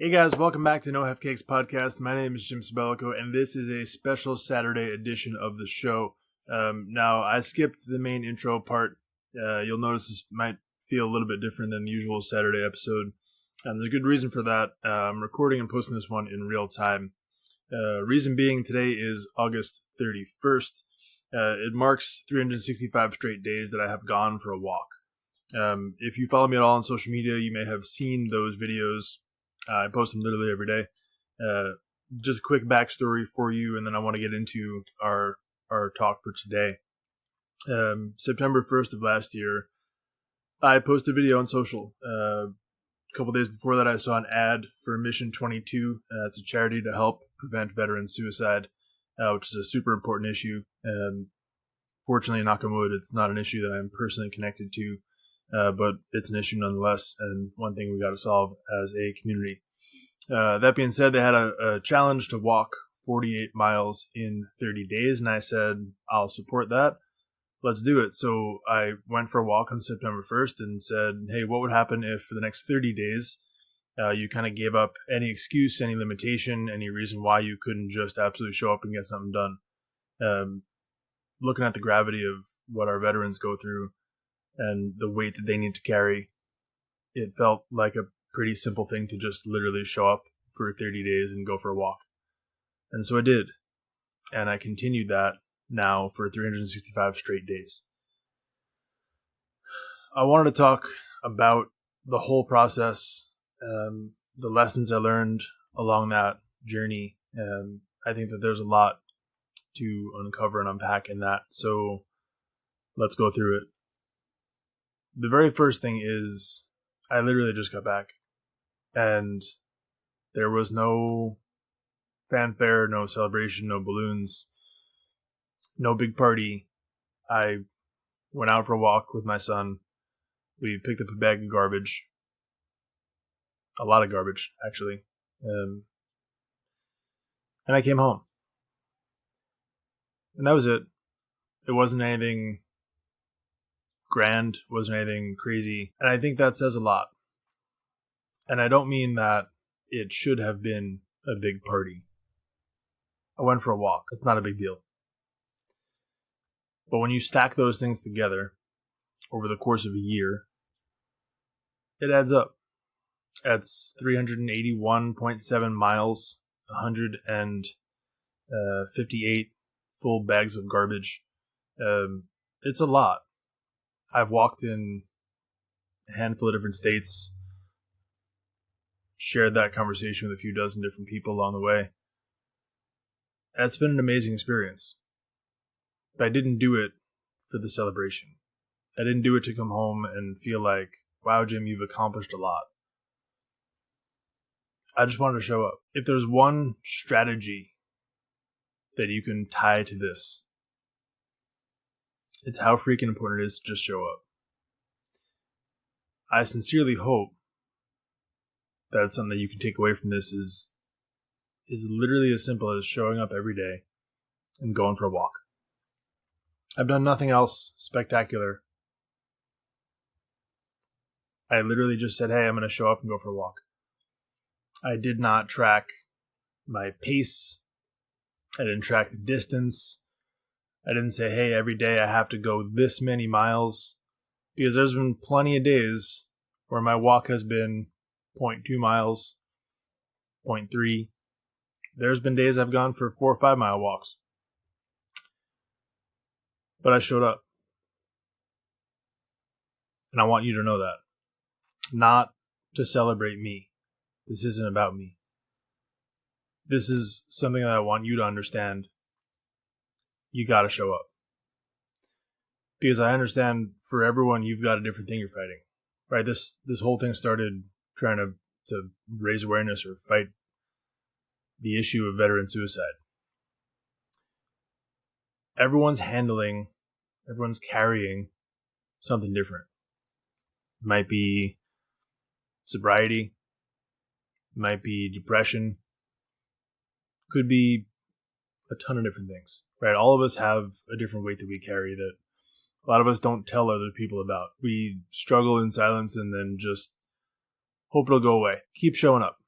Hey guys, welcome back to No Have Cakes podcast. My name is Jim Sabelico, and this is a special Saturday edition of the show. Now, I skipped the main intro part. You'll notice this might feel a little bit different than the usual Saturday episode. And there's a good reason for that. I'm recording and posting this one in real time. Reason being, today is August 31st. It marks 365 straight days that I have gone for a walk. If you follow me at all on social media, you may have seen those videos. I post them literally every day. Just a quick backstory for you, and then I want to get into our talk for today. September 1st of last year, I posted a video on social. A couple days before that, I saw an ad for Mission 22. It's a charity to help prevent veteran suicide, which is a super important issue. Fortunately, knock on wood, it's not an issue that I'm personally connected to. But it's an issue nonetheless, and one thing we got to solve as a community. That being said, they had a challenge to walk 48 miles in 30 days, and I said, I'll support that. Let's do it. So I went for a walk on September 1st and said, hey, what would happen if for the next 30 days you kind of gave up any excuse, any limitation, any reason why you couldn't just absolutely show up and get something done? Looking at the gravity of what our veterans go through, and the weight that they need to carry, it felt like a pretty simple thing to just literally show up for 30 days and go for a walk. And so I did. And I continued that now for 365 straight days. I wanted to talk about the whole process, the lessons I learned along that journey. I think that there's a lot to uncover and unpack in that. So let's go through it. The very first thing is I literally just got back, and there was no fanfare, no celebration, no balloons, no big party. I went out for a walk with my son. We picked up a bag of garbage, a lot of garbage, actually, and I came home. And that was it. It wasn't anything grand, wasn't anything crazy. And I think that says a lot. And I don't mean that it should have been a big party. I went for a walk. It's not a big deal. But when you stack those things together over the course of a year, it adds up. That's 381.7 miles, 158 full bags of garbage. It's a lot. I've walked in a handful of different states, shared that conversation with a few dozen different people along the way. It's been an amazing experience. But I didn't do it for the celebration. I didn't do it to come home and feel like, wow, Jim, you've accomplished a lot. I just wanted to show up. If there's one strategy that you can tie to this, it's how freaking important it is to just show up. I sincerely hope that something that you can take away from this is literally as simple as showing up every day and going for a walk. I've done nothing else spectacular. I literally just said, hey, I'm going to show up and go for a walk. I did not track my pace. I didn't track the distance. I didn't say, hey, every day I have to go this many miles. Because there's been plenty of days where my walk has been 0.2 miles, 0.3. There's been days I've gone for 4 or 5 mile walks. But I showed up. And I want you to know that. Not to celebrate me. This isn't about me. This is something that I want you to understand. You gotta show up. Because I understand for everyone, you've got a different thing you're fighting. Right? This whole thing started trying to raise awareness or fight the issue of veteran suicide. Everyone's carrying something different. It might be sobriety, it might be depression, could be a ton of different things, right? All of us have a different weight that we carry that a lot of us don't tell other people about. We struggle in silence and then just hope it'll go away. Keep showing up.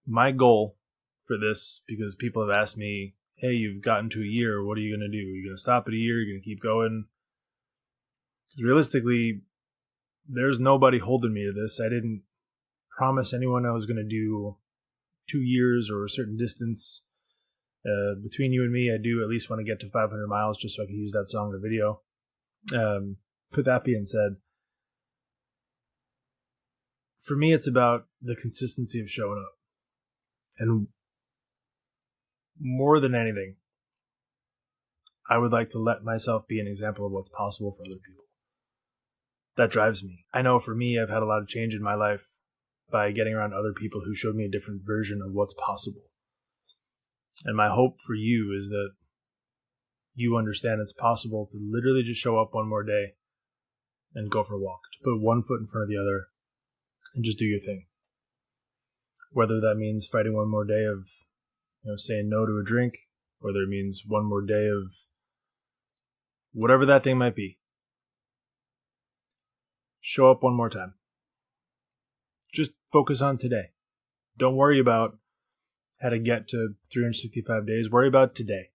my goal for this, because people have asked me, hey, you've gotten to a year, what are you going to do? Are you going to stop at a year? Are you going to keep going? Realistically, there's nobody holding me to this. I didn't promise anyone I was going to do 2 years or a certain distance. Between you and me, I do at least want to get to 500 miles just so I can use that song in the video. But that being said, for me, it's about the consistency of showing up. And more than anything, I would like to let myself be an example of what's possible for other people. That drives me. I know for me, I've had a lot of change in my life by getting around other people who showed me a different version of what's possible. And my hope for you is that you understand it's possible to literally just show up one more day and go for a walk, to put one foot in front of the other and just do your thing. Whether that means fighting one more day of, saying no to a drink, whether it means one more day of whatever that thing might be. Show up one more time. Just focus on today. Don't worry about how to get to 365 days. Worry about today.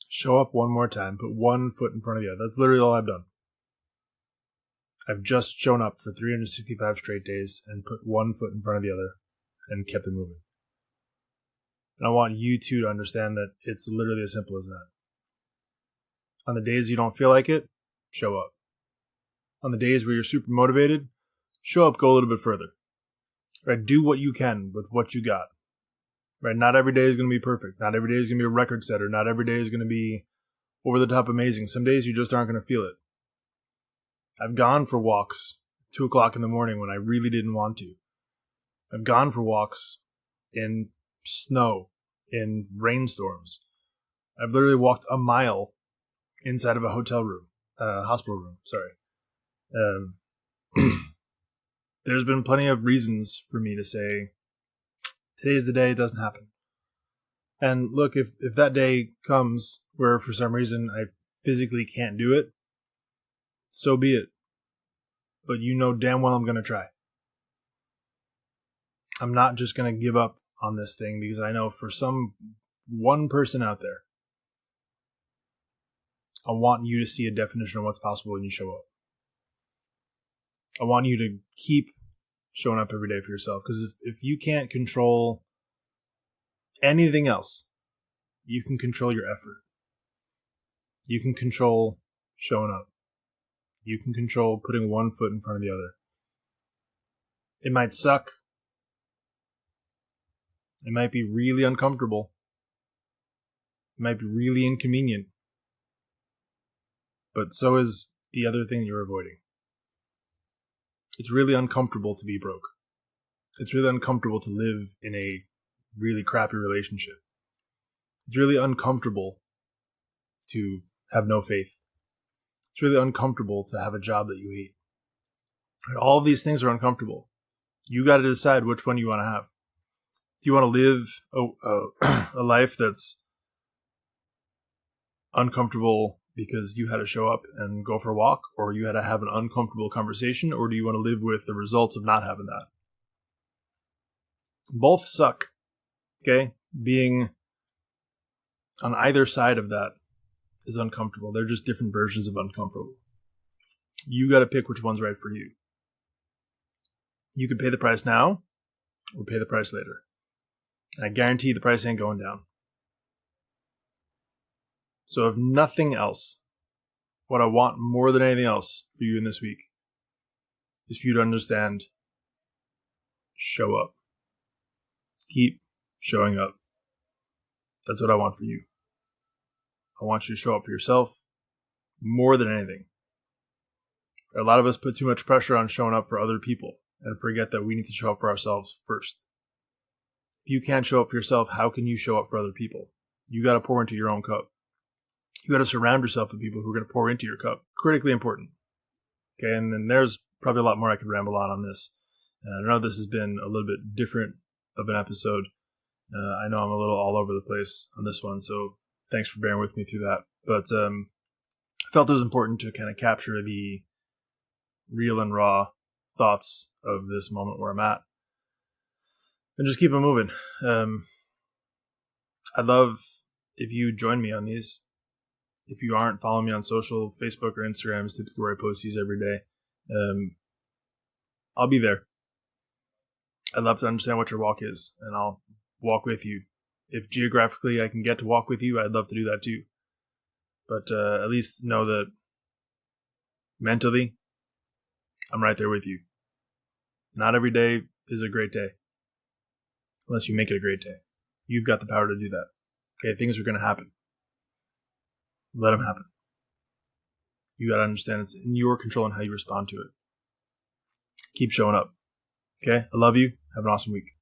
Show up one more time. Put one foot in front of the other. That's literally all I've done. I've just shown up for 365 straight days and put one foot in front of the other and kept it moving. And I want you too to understand that it's literally as simple as that. On the days you don't feel like it, show up. On the days where you're super motivated, show up, go a little bit further. Right? Do what you can with what you got. Right? Not every day is going to be perfect. Not every day is going to be a record setter. Not every day is going to be over the top amazing. Some days you just aren't going to feel it. I've gone for walks 2 o'clock in the morning when I really didn't want to. I've gone for walks in snow, in rainstorms. I've literally walked a mile inside of a hospital room. There's been plenty of reasons for me to say, today's the day, it doesn't happen. And look, if that day comes where for some reason I physically can't do it, so be it. But you know damn well I'm going to try. I'm not just going to give up on this thing, because I know for one person out there, I want you to see a definition of what's possible when you show up. I want you to keep showing up every day for yourself, because if you can't control anything else, you can control your effort. You can control showing up. You can control putting one foot in front of the other. It might suck. It might be really uncomfortable. It might be really inconvenient. But so is the other thing you're avoiding. It's really uncomfortable to be broke. It's really uncomfortable to live in a really crappy relationship. It's really uncomfortable to have no faith. It's really uncomfortable to have a job that you hate. And all of these things are uncomfortable. You got to decide which one you want to have. Do you want to live a life that's uncomfortable because you had to show up and go for a walk, or you had to have an uncomfortable conversation, or do you want to live with the results of not having that? Both suck, okay? Being on either side of that is uncomfortable. They're just different versions of uncomfortable. You got to pick which one's right for you. You can pay the price now or pay the price later. And I guarantee the price ain't going down. So if nothing else, what I want more than anything else for you in this week is for you to understand, show up. Keep showing up. That's what I want for you. I want you to show up for yourself more than anything. A lot of us put too much pressure on showing up for other people and forget that we need to show up for ourselves first. If you can't show up for yourself, how can you show up for other people? You got to pour into your own cup. You got to surround yourself with people who are going to pour into your cup. Critically important. Okay, and then there's probably a lot more I could ramble on this. I know this has been a little bit different of an episode. I know I'm a little all over the place on this one, so thanks for bearing with me through that. But I felt it was important to kind of capture the real and raw thoughts of this moment where I'm at. and just keep it moving. I'd love if you join me on these. If you aren't, follow me on social. Facebook or Instagram is typically where I post these every day. I'll be there. I'd love to understand what your walk is, and I'll walk with you. If geographically I can get to walk with you, I'd love to do that too. But at least know that mentally, I'm right there with you. Not every day is a great day, unless you make it a great day. You've got the power to do that. Okay, things are going to happen. Let them happen. You got to understand it's in your control and how you respond to it. Keep showing up. Okay, I love you. Have an awesome week.